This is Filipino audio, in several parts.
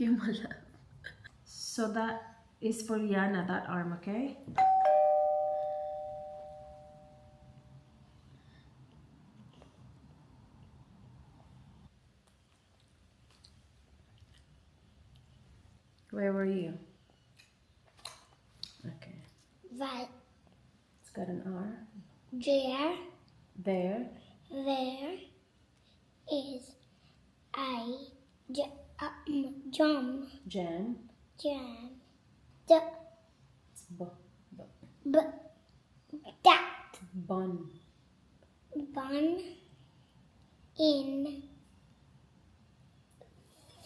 Thank you, my love. So that is for Yana, that arm, okay? Where were you? Okay. Right It's got an R. there, There. there is a jam, Jan. jam, the It's B. b that Bun. bun in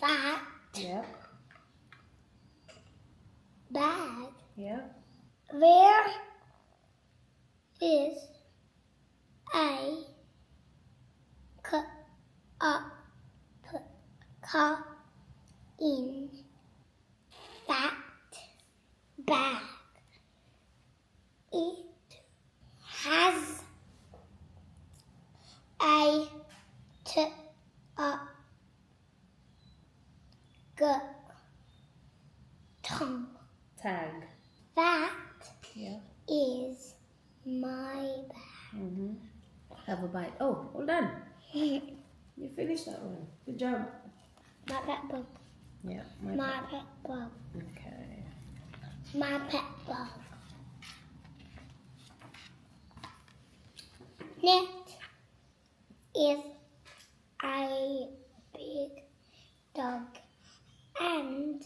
that Yep. bag. Yep. There is a cup in that bag. It has a tongue. Tag. That Yeah. is my Mm-hmm. Have a bite. Oh, hold on. bag. You finished that one. Good job. My pet bug. Yeah. My pet bug. Okay. My pet bug. Next is a big dog, and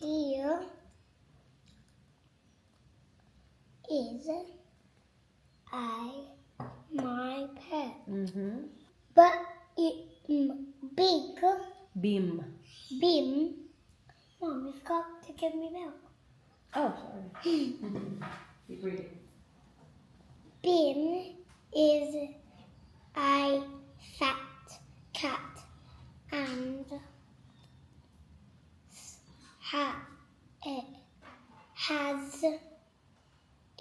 here is my pet. Mm-hmm. But it big Beam. Bim. Mom, you've got to give me milk. Oh, sorry. Keep reading. Bim is a fat cat, and it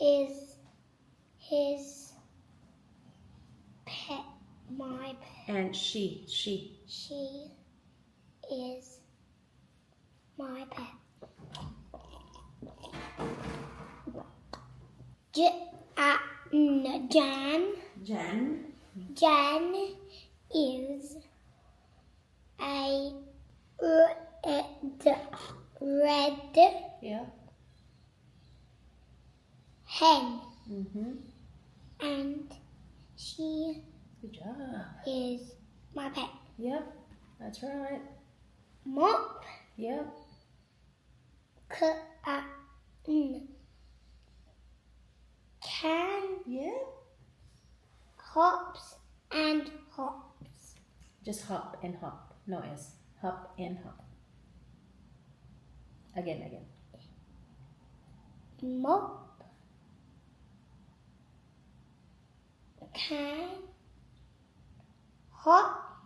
is his pet, my pet. And she. She is my pet. Jan. Jan is a red Yeah. hen, Mm-hmm. and she Good job. is my pet. Yep. That's right. Mop, Yep. can, Yeah. hops, and hops. Just hop and hop. No S. Hop and hop. Again. Mop, can, hop,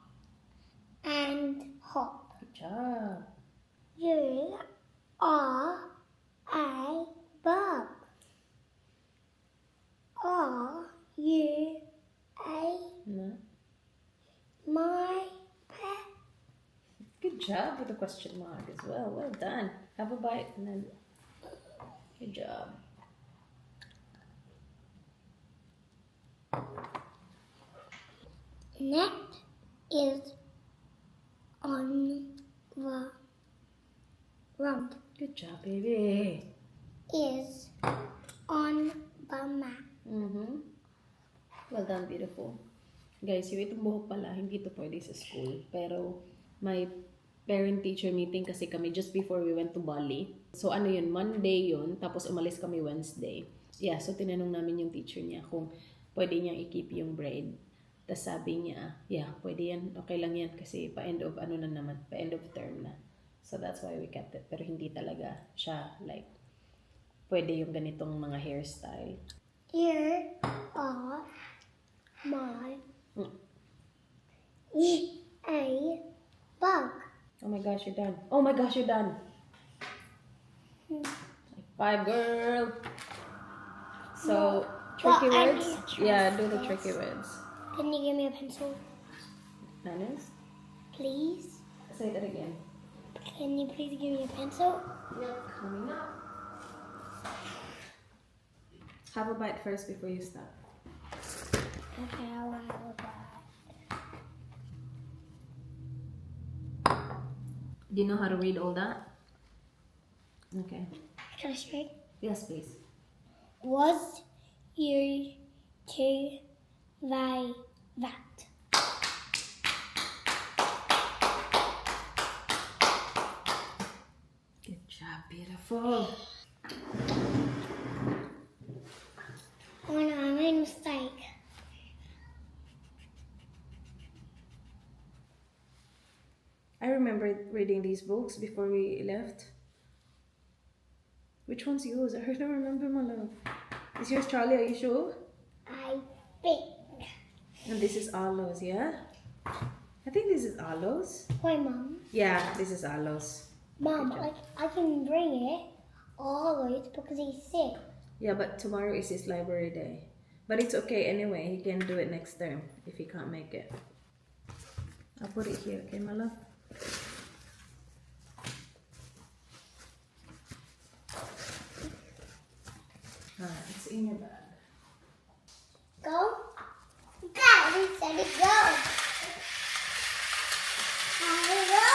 and hop. Good job. You are a bug. Are you No. my pet? Good job with the question mark as well. Well done. Have a bite and then. Good job. Next is on the round. Good job, baby. Is on the map. Mm-hmm. Well done, beautiful. Guys, yung itong buhok pala, hindi to pwede sa school. Pero may parent-teacher meeting kasi kami just before we went to Bali. So ano yun, Monday yun, tapos umalis kami Wednesday. Yeah, so tinanong namin yung teacher niya kung pwede niyang i-keep yung braid. Tapos sabi niya, yeah, pwede yan, okay lang yan kasi pa-end of ano na naman, pa-end of term na. So that's why we kept it. Pero hindi talaga siya like, pwede yung ganitong mga hairstyle. Here are my a bug. Oh my gosh, you're done. Oh my gosh, you're done. 5, girl. So, tricky Well, I words? need to try Yeah, do the this. tricky words. Can you give me a pencil? Nanas? please? Say that again. Can you please give me a pencil? Yep, coming up. Have a bite first before you start. Okay, I'll have a bite. Do you know how to read all that? Okay. Can I speak? Yes, please. Was you to they that? Good job, beautiful. Oh no, I made a mistake. I remember reading these books before we left. Which one's yours? I don't remember, my love. Is yours Charlie? Are you sure? I think. And this is Arlo's, yeah? I think this is Arlo's. Wait, Mom. Yeah, this is Arlo's. Mom, I can bring it always because he's sick. Yeah, but tomorrow is his library day. But it's okay anyway. He can do it next term if he can't make it. I'll put it here, okay, my love? Alright, it's in your bag. Go. Go. He said it go. Oh no.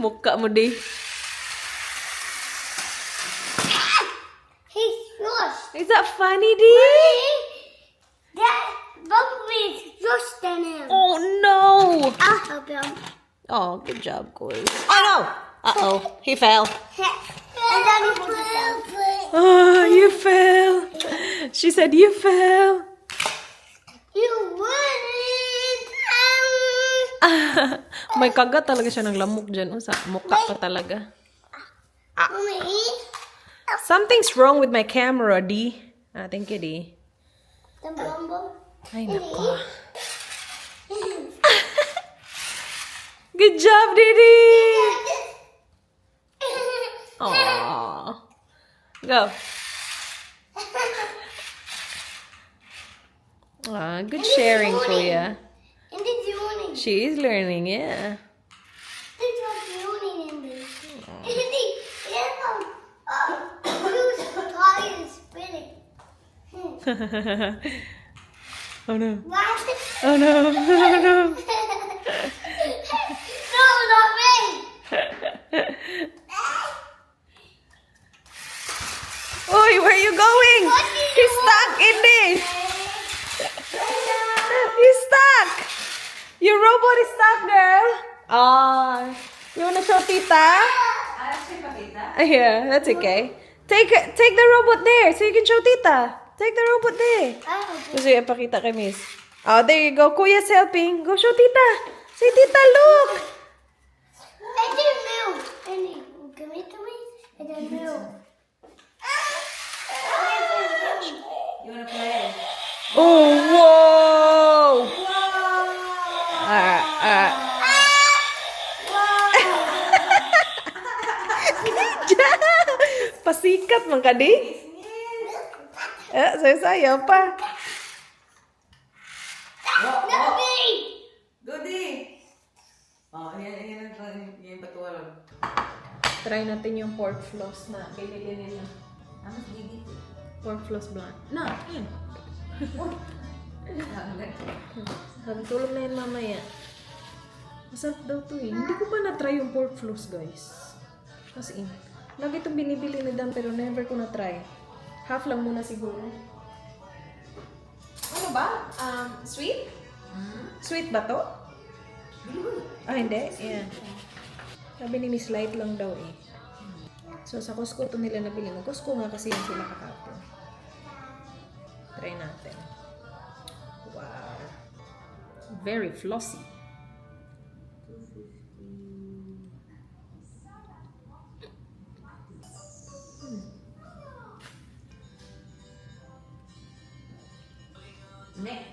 Mukha mo di. He's lost. Is that funny, di? That Bumblebee's lost in him. Oh no! I'll help him. Oh, good job, Corey. Oh no! Uh-oh, he fell. And then he fell. Oh, you fell. She said you fell. You wouldn't. May kagat talaga siya ng lamok dyan. Oh, sa mukha pa talaga. Mommy. Something's wrong with my camera, Di. Ah, thank you, Di. The Bumble. Ay, nako. Good job, Didi! Aww. Go. Ah, good sharing, Kuya. And did you want it? She is learning, yeah. Did you want it in this? And the whose tire is spinning? Oh no. What? Oh no. Oh no. No, not me. Oi, where are you going? He's stuck in this. He's stuck. Your robot is stuck, girl. Ah, you wanna show Tita? Yeah, that's okay. Take the robot there so you can show Tita. Take the robot there. Gusto yung ipakita kay Miss. Oh, there you go. Kuya's helping. Go show Tita. Say, Tita, look. I didn't move. And you give it to me. I didn't move. You wanna play? Oh, whoa. Pasikat man ka, di? Sayo-sayo pa. Not me. Goody! Oh, yan yung patuwalan. Try natin yung pork floss na binili nila. Amas gigi. Pork floss blunt. No, yun. Hanggang. Tulog na yun mamaya. Masarap daw to eh. Hindi ko pa na-try yung pork floss, guys. Kasi lagi itong binibili ni Dan pero never ko na-try. Half lang muna siguro. Ano ba? Sweet? Sweet ba to? Ah, hindi? Yeah. Sabi ni Miss Light lang daw eh. So, sa Costco to nila nabili. Costco nga kasi yung sila kakapon. Try natin. Wow. Very flossy. Nek.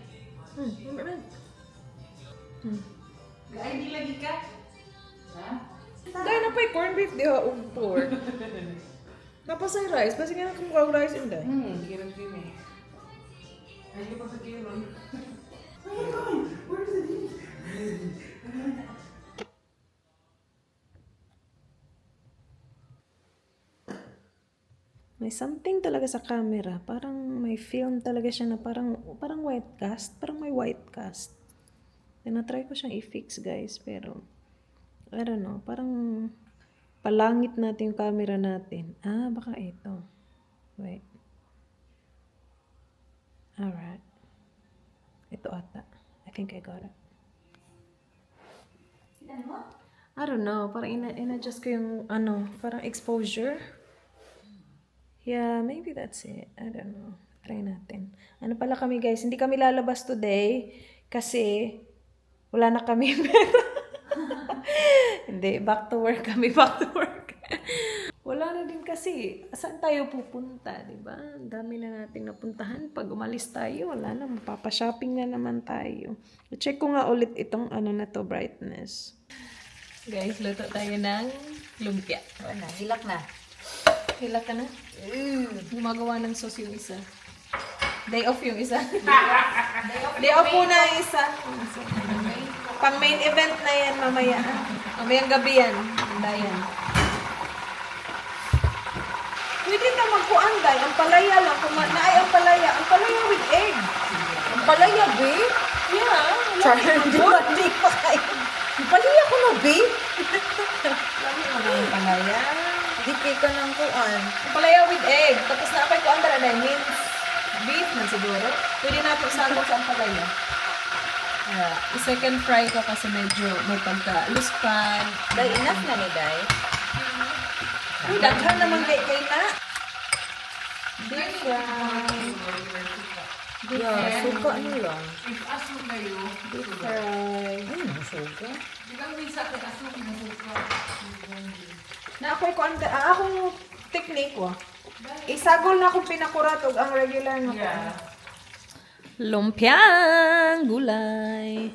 Gaya di lagi ka? Ha? Dahil na pa yung corned beef, di ba? Pork. Napasay rice. Basta nga kung rice inday. Kirang kimi. Ay, pa sa kiron. May something talaga sa camera. Parang may film talaga siya na parang white cast. Parang may white cast. Tinatry ko siyang i-fix guys. Pero, I don't know. Parang palangit natin yung camera natin. Ah, baka ito. Wait. Alright. Ito ata. I think I got it. I don't know. Parang in-adjust ko yung parang exposure. Yeah, maybe that's it. I don't know. Try natin. Ano pala kami guys, hindi kami lalabas today kasi wala na kami pera. Hindi, back to work kami, back to work. Wala na din kasi, saan tayo pupunta, di ba? Ang dami na nating napuntahan. Pag umalis tayo, wala na, mapapa-shopping na naman tayo. Check ko nga ulit itong na to, brightness. Guys, luto tayo ng lumpia. Wala, hilak na. Hila ka na? Gumagawa ng sauce yung isa. Day off yung isa. Day off muna yung isa. Pang main event na yan mamaya. Mamayang gabi yan. Handa yan. Pwede na magkuan guys. Ang palaya lang. Kung naay ang palaya. Ang palaya with egg. Ang palaya, babe? Yeah. Di pa kayo. Ang palaya ko na, babe? Lami mo na ang palaya. Di ka ng kuan. Ang palaya with egg. Tapos naapay ko ang dala na means beef man siguro. Pwede natin sagot sa ang palaya. I-second fry ko kasi medyo may pagka-luspan. Day, enough na ni Day. Uy, daghan naman kay na. Deep fry. Yeah, suka ano lang. Deep fry. Suka? Na ako'y ko akong technique ko. Isagol na akong pinakurat og ang regular na ko. Lumpiang gulay.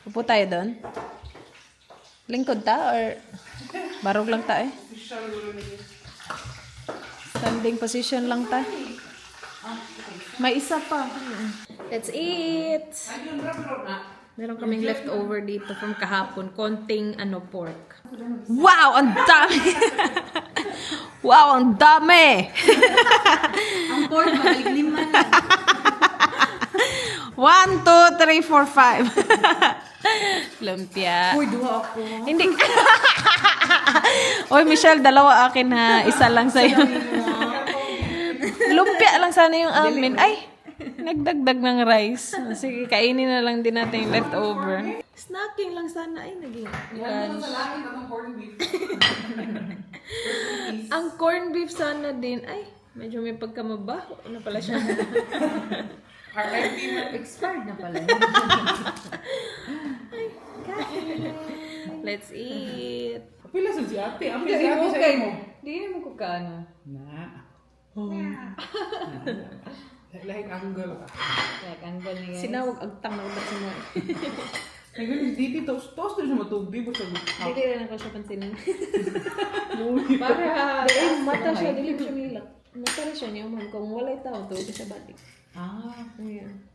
Upo tayo doon. Lingkod ta or barog lang ta eh? Standing position lang ta. May isa pa. Let's eat. Meron kaming leftover dito from kahapon. Konting pork. Wow! Ang dami! Wow! Ang dami! Ang pork, magaling lima na. 1, 2, 3, 4, 5. Lumpia. Uy, duha ako. Hindi. Oy, Michelle, dalawa akin ha. Isa lang sa'yo. Lumpia lang sana yung amin. Ay, nagdagdag ng rice. Sige, kainin na lang din natin yung leftover. Snacking lang sana. Ay, naging lunch. Ang corned beef sana din. Ay, medyo may pagkamabaho. Ano pala siya? Expired na pala. Let's eat. Pila sa si ate? Ang pila si ate sa imo? Di mo ko kaano. Na. Like angle ka. Like, ang galing. Sinawag ang tangawag na sa mga. Ay, ganun, dito toast din sa matubig. Basta Hindi rin ako siya pansinin. Para... Dahil mata siya, dili siya milak. Mata rin siya niya, man. Kung walay tao, tuwag siya balik. Ah. Ayan.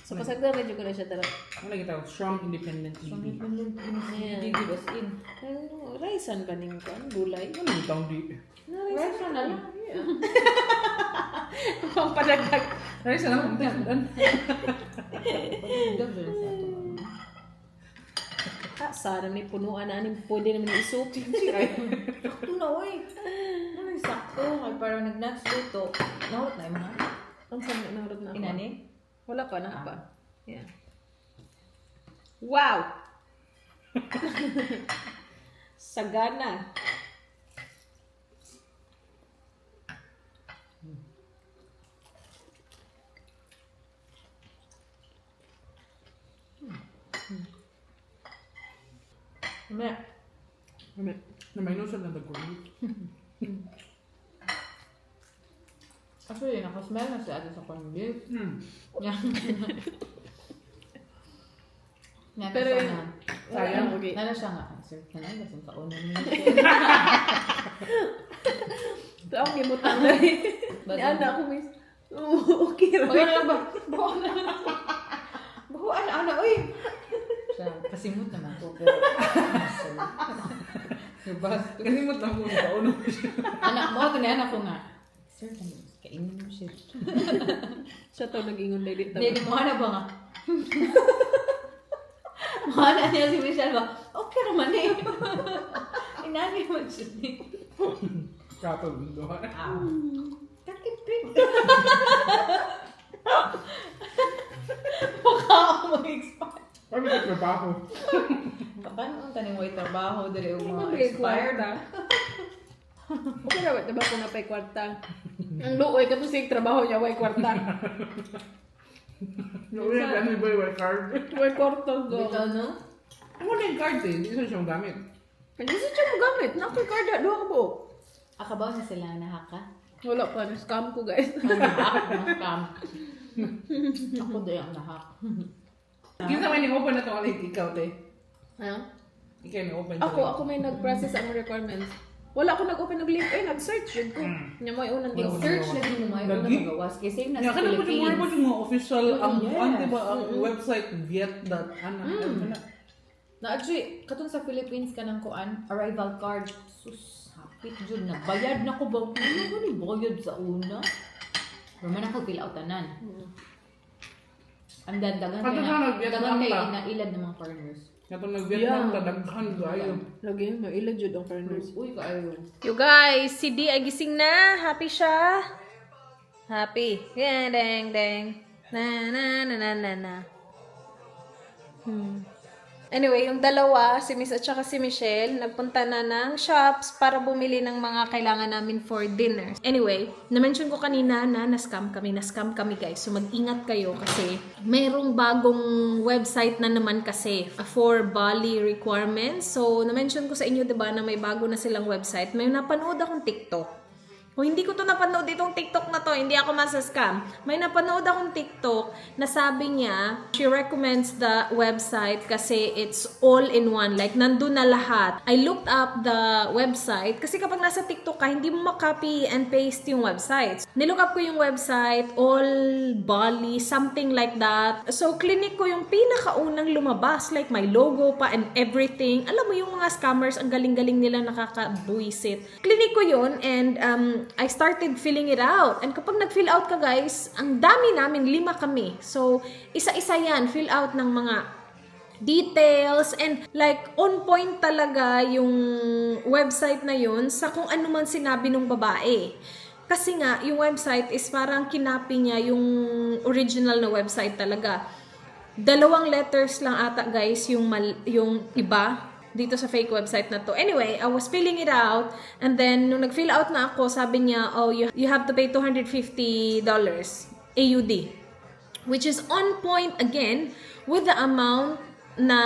So, pasagda, medyo ko na siya talaga. ano kita? Strong independent lady. Ayan. Di was in. Ano, raisan ba ning kan? Gulay? Ano yung taong di? Rice na lang. Pampadagdag. Rice na lang. Sana may punuan na aning pwede naman isup. Ito na, uy. Ano yung sakto? Ay, parang nag-nuts dito. Nahulot na yung mga. Ang saan na narod na ako? Inani? Wala pa, na pa. Yan. Wow! Sagana. Mamaya. Na may lusog na dagkulit. Actually, nakasmell na si ate sa corned beef. Yan. Yan Pero siya yun- nga. Sayang, okay. Nala siya nga. Sir, kanay, gasong kauna niya. So, ang gimutang na rin. Ni anak ko, miss. Oo, okay ra. Okay na lang ba? Buho na. Buho, ana, uy. Siya, kasimot naman ko. Pero, Kasi mo tamo sa uno siya. anak mo, ito na anak ko nga. Sir, kainin mo siya. Siya to nag-ingon na dito. Hindi, mo na ba nga? Mahana niya si Michelle ba? Okay naman eh. Inani mo siya eh. Kato mundo. Katipid. Baka ako mag-expire. Ano ka trabaho? Baka naman tanin mo trabaho dali yung mga May expired. kwarta. Okay na, diba kung napay kwarta? Ang luoy, katusig trabaho niya, way kwarta. Yung una gamit ba yung card? Way kwarta do. Bitaw no? Ano na yung card eh? Hindi siyang gamit. Hindi siya mo gamit. Nakoy karda, doon ka po. Akabaw na sila nahaka. Wala pa, na-scam ko guys. Nahak, scam. Ako doon yung nahak. Kinsa may ni-open na itong alay ikaw, te? Ha? Ikaw ni-open Ako may nag-process ang requirements. Wala ako nag-open ng link. Nag-search yun ko. Nya mo yung unang Yung gawa. search lagi mo may una Lagi? magawas. Kasi save na Nga sa ka na po yung Philippines. mga official, ang Yes. ang diba, ang website, viet.ano. Na actually, katong sa Philippines ka ng kuan, arrival card. Sus, hapit dyan. Nagbayad na ko ba? Ano ba ni bayad sa una? Pero man ako fill out tanan. And then, dagan Katong sa nag-Vietnam kayo ka. inailan ng mga foreigners. Katong nag-Vietnam Yeah. ka, daghan ka ayo. Lagi, may ilan dyan ang foreigners. Uy, kaayo. You guys, si D ay gising na. Happy siya. Happy. Yeah, dang, dang. Na, na, na, na, na, na. Anyway, yung dalawa, si Miss at saka si Michelle, nagpunta na ng shops para bumili ng mga kailangan namin for dinner. Anyway, na-mention ko kanina na na-scam kami guys. So mag-ingat kayo kasi mayroong bagong website na naman kasi for Bali requirements. So na-mention ko sa inyo, 'di ba, na may bago na silang website. May napanood akong TikTok. Kung hindi ko to napanood itong TikTok na to, hindi ako masascam. May napanood akong TikTok na sabi niya, she recommends the website kasi it's all in one. Like, nandun na lahat. I looked up the website kasi kapag nasa TikTok ka, hindi mo makopy and paste yung website. Nilook up ko yung website, all Bali, something like that. So, clinic ko yung pinakaunang lumabas. Like, may logo pa and everything. Alam mo, yung mga scammers, ang galing-galing nila nakakabuisit. Clinic ko yun and I started filling it out. And kapag nag-fill out ka guys, ang dami namin, 5 kami. So, isa-isa yan, fill out ng mga details and like on point talaga yung website na yun sa kung ano man sinabi ng babae. Kasi nga, yung website is parang kinapi niya yung original na website talaga. 2 letters lang ata guys yung iba dito sa fake website na to. Anyway, I was filling it out and then nung nag-fill out na ako, sabi niya, oh, you have to pay $250 AUD, which is on point again with the amount na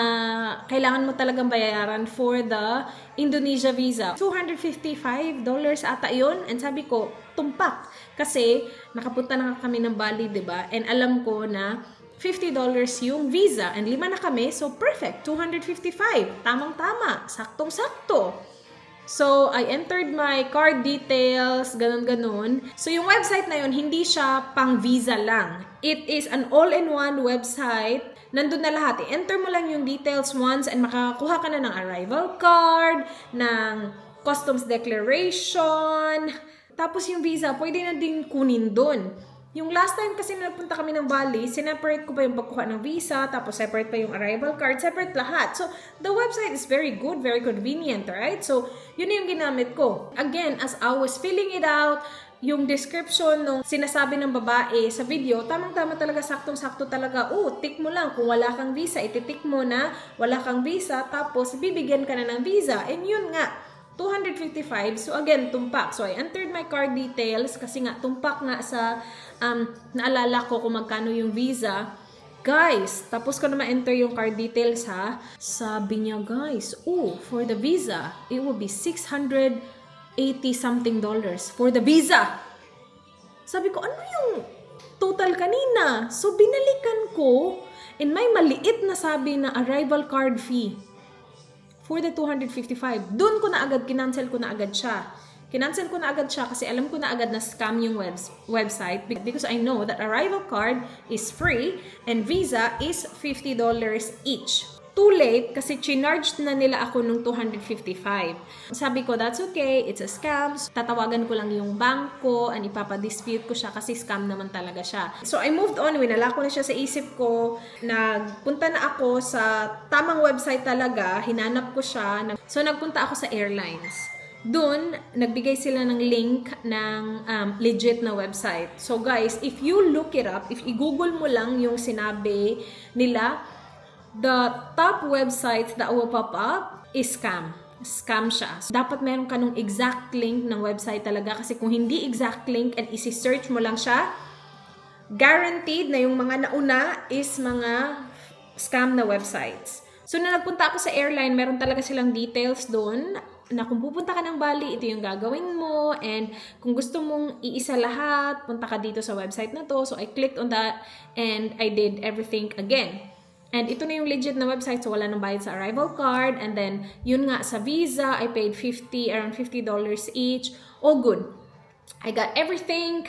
kailangan mo talagang bayaran for the Indonesia visa. $255 ata yun. And sabi ko, tumpak. Kasi nakapunta na kami ng Bali, diba? And alam ko na $50 yung visa. And 5 na kami. So, perfect. $255. Tamang-tama. Saktong-sakto. So, I entered my card details, ganun-ganun. So, yung website na yun, hindi siya pang visa lang. It is an all-in-one website. Nandun na lahat. I-enter mo lang yung details once and makakakuha ka na ng arrival card, ng customs declaration. Tapos yung visa, pwede na din kunin dun. Yung last time kasi napunta kami ng Bali, sineparate ko pa yung pagkuha ng visa, tapos separate pa yung arrival card, separate lahat. So, the website is very good, very convenient, right? So, yun yung ginamit ko. Again, as I was filling it out, yung description nung sinasabi ng babae sa video, tamang-tama talaga, saktong-sakto talaga. Tick mo lang. Kung wala kang visa, ititik mo na wala kang visa, tapos bibigyan ka na ng visa. And yun nga, $255. So again, tumpak. So I entered my card details kasi nga tumpak nga sa naalala ko kung magkano yung visa. Guys, tapos ko na ma-enter yung card details ha. Sabi niya guys, for the visa, it will be $680 something for the visa. Sabi ko, ano yung total kanina? So binalikan ko and may maliit na sabi na arrival card fee for the $255. Doon ko na agad, kinancel ko na agad siya. Kinancel ko na agad siya kasi alam ko na agad na scam yung website because I know that Arrival card is free and Visa is $50 each. Too late kasi chinarged na nila ako nung $255. Sabi ko, that's okay, it's a scam. So, tatawagan ko lang yung bank ko and ipapadispute ko siya kasi scam naman talaga siya. So I moved on, winala ko na siya sa isip ko. Nagpunta na ako sa tamang website talaga, hinanap ko siya. So nagpunta ako sa airlines. Doon, nagbigay sila ng link ng legit na website. So guys, if you look it up, if i-google mo lang yung sinabi nila, the top websites that will pop up is scam. Scam siya. So, dapat meron ka nung exact link ng website talaga kasi kung hindi exact link and isi-search mo lang siya, guaranteed na yung mga nauna is mga scam na websites. So, na nagpunta ako sa airline, meron talaga silang details doon na kung pupunta ka ng Bali, ito yung gagawin mo and kung gusto mong iisa lahat, punta ka dito sa website na to. So, I clicked on that and I did everything again. And ito na yung legit na website, so wala nang bayad sa Arrival card. And then, yun nga, sa Visa, I paid around $50 each. All good. I got everything.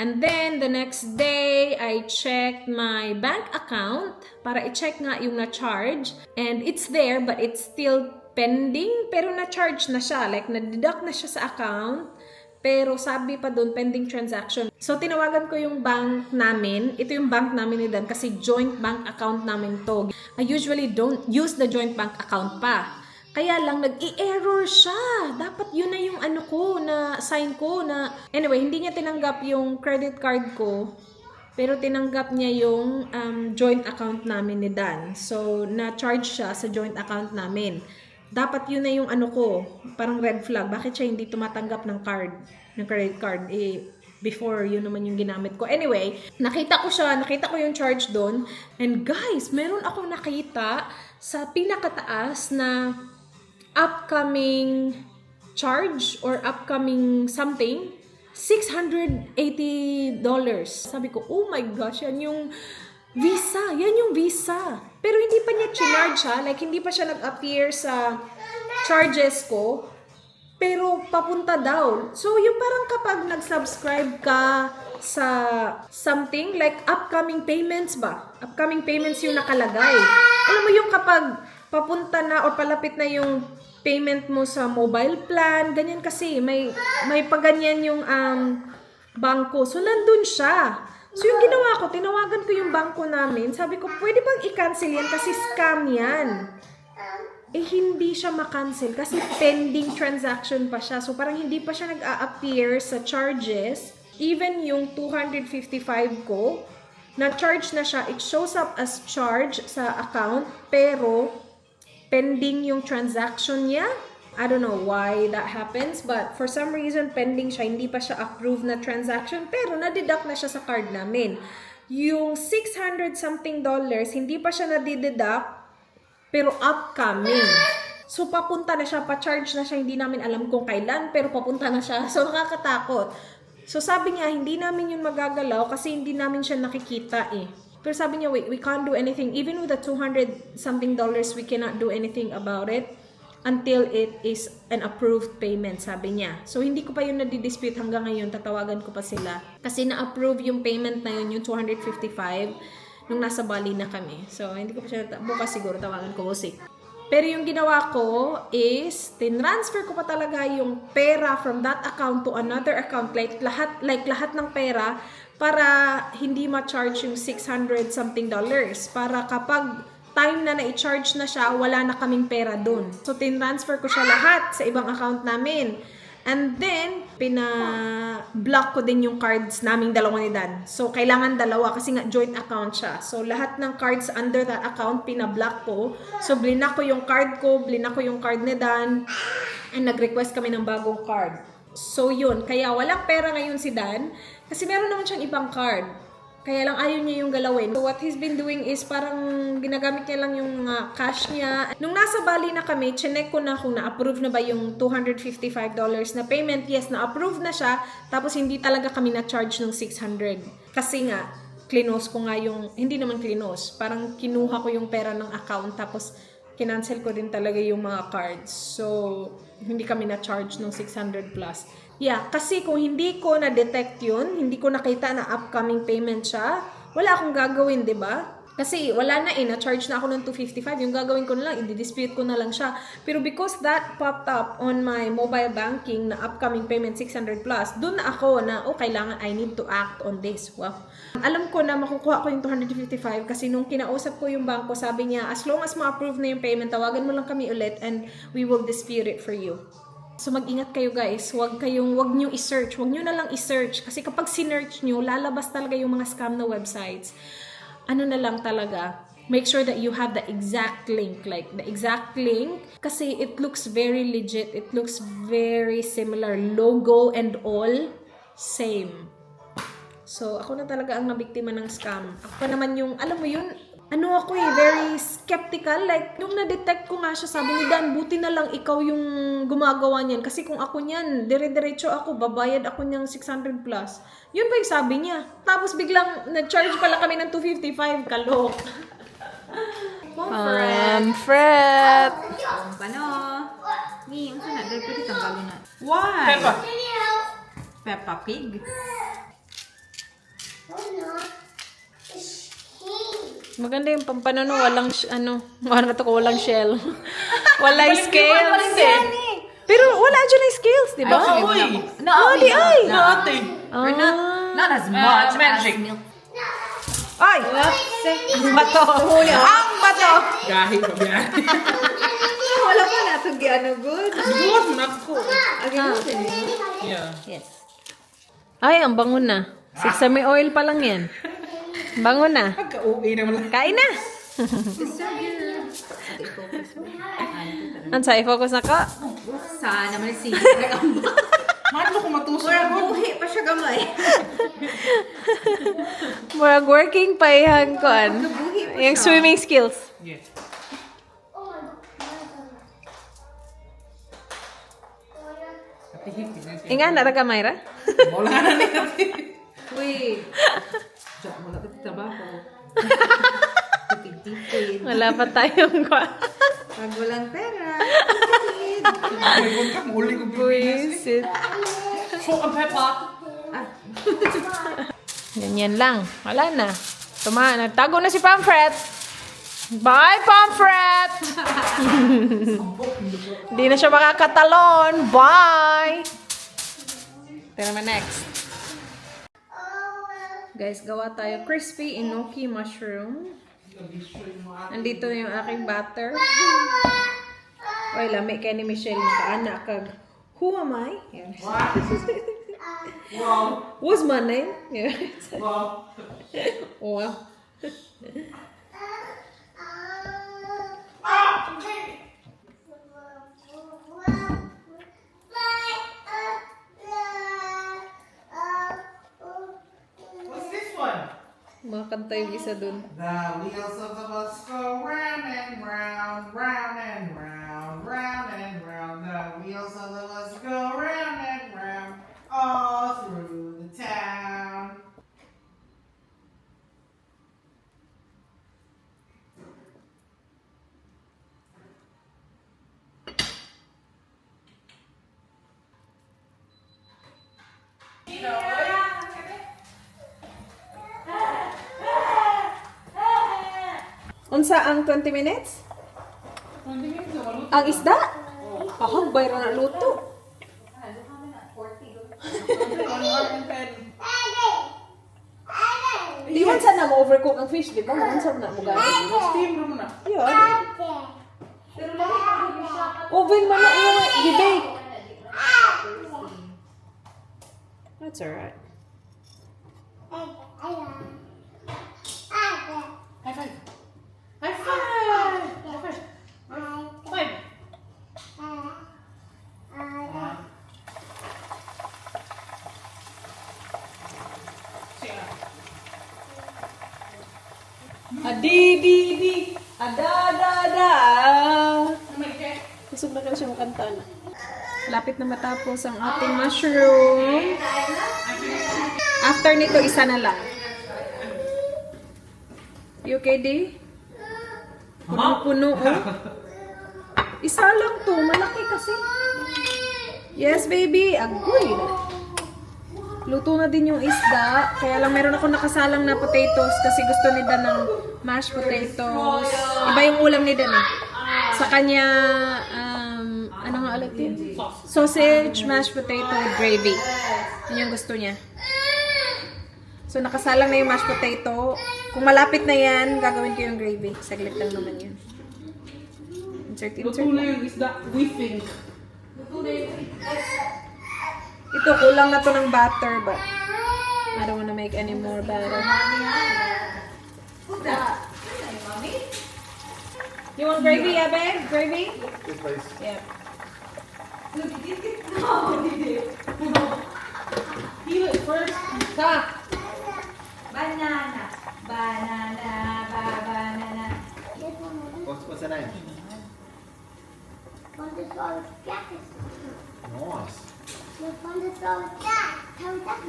And then, the next day, I checked my bank account para i-check nga yung na-charge. And it's there, but it's still pending. Pero na-charge na siya. Like, na-deduct na siya sa account. Pero sabi pa doon, pending transaction. So, tinawagan ko yung bank namin. Ito yung bank namin ni Dan kasi joint bank account namin to. I usually don't use the joint bank account pa. Kaya lang, nag-i-error siya. Dapat yun na yung ano ko, na sign ko na... Anyway, hindi niya tinanggap yung credit card ko. Pero tinanggap niya yung joint account namin ni Dan. So, na-charge siya sa joint account namin. Dapat yun na yung ano ko, parang red flag. Bakit siya hindi tumatanggap ng card, ng credit card? Before, yun naman yung ginamit ko. Anyway, nakita ko yung charge doon. And guys, meron akong nakita sa pinakataas na upcoming charge or upcoming something, $680. Sabi ko, oh my gosh, yan yung Visa. Yan yung Visa. Pero hindi pa niya chinarge ha. Like, hindi pa siya nag-appear sa charges ko. Pero papunta daw. So, yung parang kapag nag-subscribe ka sa something, like upcoming payments ba? Upcoming payments yung nakalagay. Alam mo yung kapag papunta na o palapit na yung payment mo sa mobile plan, ganyan kasi. May paganyan yung bangko. So, nandun siya. So, yung ginawa ko, tinawagan ko yung bangko namin. Sabi ko, pwede bang i-cancel yan kasi scam yan. Hindi siya ma-cancel kasi pending transaction pa siya. So, parang hindi pa siya nag-a-appear sa charges. Even yung $255 ko, na-charge na siya. It shows up as charge sa account, pero pending yung transaction niya. I don't know why that happens, but for some reason, pending siya. Hindi pa siya approved na transaction, pero na-deduct na siya sa card namin. Yung $600 something, hindi pa siya na-deduct, pero upcoming. So, papunta na siya, pa-charge na siya. Hindi namin alam kung kailan, pero papunta na siya. So, nakakatakot. So, sabi niya, hindi namin yun magagalaw kasi hindi namin siya nakikita eh. Pero sabi niya, wait, we can't do anything. Even with the $200 something, we cannot do anything about it until it is an approved payment, sabi niya. So, hindi ko pa yun nadidispute hanggang ngayon. Tatawagan ko pa sila. Kasi na-approve yung payment na yun, yung $255, nung nasa Bali na kami. So, hindi ko pa siya, bukas siguro tawagan ko si. Pero yung ginawa ko is, tinransfer ko pa talaga yung pera from that account to another account, like lahat ng pera, para hindi ma-charge yung $600 something. Para kapag time na i-charge na siya, wala na kaming pera dun. So, tinransfer ko siya lahat sa ibang account namin. And then, pina-block ko din yung cards naming dalawa ni Dan. So, kailangan dalawa kasi nga joint account siya. So, lahat ng cards under that account, pina-block ko. So, blinak ko yung card ko, blinak ko yung card ni Dan, and nag-request kami ng bagong card. So, yun. Kaya walang pera ngayon si Dan kasi meron naman siyang ibang card. Kaya lang ayaw niya yung galawin. So what he's been doing is parang ginagamit niya lang yung cash niya. Nung nasa Bali na kami, chinek ko na kung na-approve na ba yung $255 na payment. Yes, na-approve na siya. Tapos hindi talaga kami na-charge ng $600. Kasi nga, klinos ko nga yung, hindi naman klinos. Parang kinuha ko yung pera ng account tapos kinancel ko din talaga yung mga cards. So, hindi kami na-charge ng 600 plus. Yeah, kasi kung hindi ko na-detect yun, hindi ko nakita na upcoming payment siya, wala akong gagawin, di ba? Kasi wala na na-charge na ako ng 255. Yung gagawin ko na lang, i-dispute ko na lang siya. Pero because that popped up on my mobile banking na upcoming payment 600 plus, dun na ako na, kailangan, I need to act on this. Wow. Alam ko na makukuha ko yung 255 kasi nung kinausap ko yung bangko, sabi niya, as long as ma-approve na yung payment, tawagan mo lang kami ulit and we will dispute it for you. So mag-ingat kayo guys, wag nyo i-search, wag nyo na lang i-search kasi kapag sinearch nyo, lalabas talaga yung mga scam na websites. Ano na lang talaga, make sure that you have the exact link, kasi it looks very legit, it looks very similar, logo and all, same. So, ako na talaga ang nabiktima ng scam. Ako naman yung, alam mo yun, very skeptical. Like, nung na-detect ko nga siya, sabi ni Dan, buti na lang ikaw yung gumagawa niyan. Kasi kung ako niyan, dire-diretso ako, babayad ako niyang 600 plus. Yun ba yung sabi niya? Tapos biglang, na-charge pala kami ng 255. Kalok. Fred! Paano? Ni, ang sana, dahil pwede tanggalin na. Why? Peppa. Peppa Pig? Oh no. It's king. Maganda yung pampano, walang, walang shell. Walang scales. Pero wala dyan yung scales, di ba? Uy! Di ay! Nothing. Not as much magic. as milk. Ay! Ang bato! Ang bato! Gahi pa yan. Wala pa na ito ano good. Buhat mo na ako. Yeah. Yes. Ay, ang bango na. Sesame oil pa lang yan. Bango na. Pagka-uwi naman lang. Kain na! Ansa, i-focus na ka? Sana man si Mahal ko matusok. buhi pa siya gamay. Murag working pa ihang kuan. Yung swimming skills. Yes. Oh my god. Inga, nara ka, Myra? Wala na niya. Uy. Diyan, wala ka trabaho. Tipid-tipid. Wala pa tayong kuan. Pag walang pera. May ka, mahuli ko Pilipinas. Buisit. So, ang Peppa. Ganyan lang. Wala na. Nagtago na si Pamfret. Bye, Pamfret! Hindi na siya makakatalon. Bye! Ito naman next. Guys, gawa tayo crispy enoki mushroom. Nandito na yung aking butter. Oy, lami kay ni Michelle makaanak kag who am I? Yan. Wow. What's my name? Yeah. Wow. Wow. What's this one? Mga kanta yung isa dun. The wheels of the bus go round and round, round and round, round and round. The wheels of the bus go round and round, all through the town. Unsa ang 20 minutes? Ang isda? Pahagbay ra na luto. Di man sa na ma-overcook ang fish, di ba? Man sa na mo gagawin. Steam room na. Yeah. Oven man na yung i-bake. That's alright. High five. High five. High five. Five. Adi. Ada. Kusog na ka siya makanta na. Lapit na matapos ang ating mushroom. After nito, isa na lang. You okay, Di? Puno-puno, oh. Isa lang to. Malaki kasi. Yes, baby. Agoy. Luto na din yung isda. Kaya lang meron ako nakasalang na potatoes kasi gusto ni Dan ng mashed potatoes. Iba yung ulam ni Dan eh. Sa kanya, ano nga ulit yun? Sausage, mashed potato, gravy. Yun yung gusto niya. So, nakasalang na yung mashed potato. Kung malapit na yan, gagawin ko yung gravy. Saglit lang naman yun. Insert. yung isda. We think. Ito, kulang na to ng butter, but I don't wanna make any more butter. You want gravy, Abe? Gravy? Yes, please. Yeah. Peel it first. Banana. Banana. What's the name? Want to throw a jack? Nice. Want to throw a jack? How is that?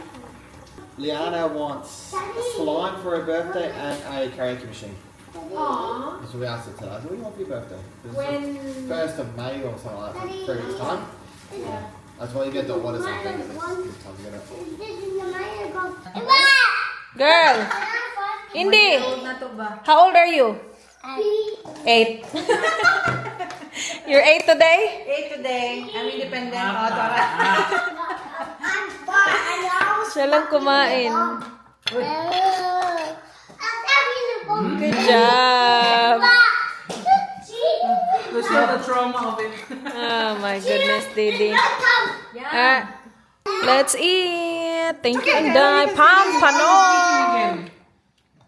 Liana wants slime for her birthday and a karaoke machine. Aww. That's what we asked her today. I said, what do you want for your birthday? It's When... the 1st of May or something like that. 3 weeks time. That's why you get the what is it thing. This time you get it. This is the man about. Girl! Hindi! Na to ba? How old are you? 8. You're 8 today? 8 today. I'm independent. Oh, tara. Siya lang kumain. Good job! Let's show the trauma of it. Oh my goodness, Didi. Let's eat! Thank you, Inday. Pampano!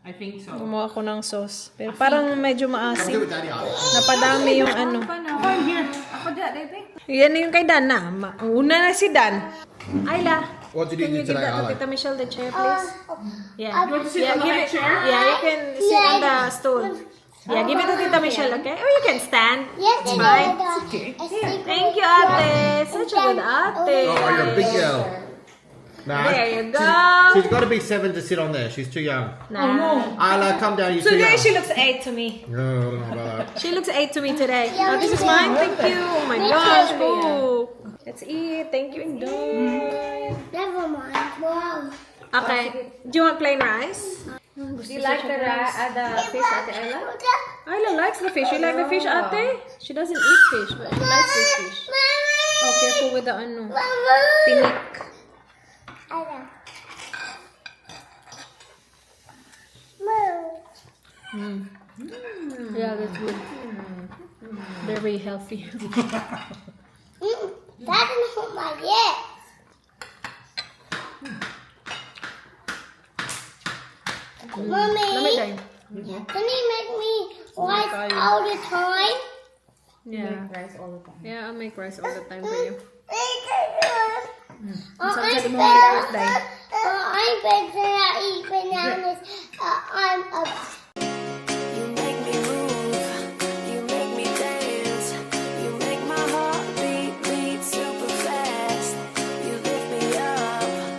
I think so. Gumawa ko ng sauce. Pero parang medyo Come do maasim. it, Daddy. Napadami yung ano. Ako da, baby. Yan yung kay Dan na. Una na si Dan. Ayla. What did you Can do you give today, that to Ayla? Tita Michelle the chair, please? Yeah. You want to sit on the give high it. chair? Yeah, you can sit on the stool. Yeah, give it to Tita Michelle, okay? Or you can stand. Yes, It's fine. Thank you, ate. Such a good ate. Oh, you're a big girl. Nah. There you go. She's got to be 7 to sit on there. She's too young. Nah. Ayla, come down. You're too Today young. she looks 8 to me. No, I don't know about that. She looks 8 to me today. Oh, this is mine. Thank you. Oh my gosh. Oh. Let's eat. Thank you, Indoy. Never mind. Wow. Okay. Do you want plain rice? Do you like the fish at Ella? Ayla likes the fish. You like the fish, ate? She doesn't eat fish, but she likes this fish. Oh, careful with the ano. Tinik. Yeah, that's good. Very healthy. That didn't hurt my yet. Mommy, Lamig can you make me rice all the time? Yeah. Rice all the time. Yeah, I'll make rice all the time for you. Oh, Sabi I'm mo happy birthday.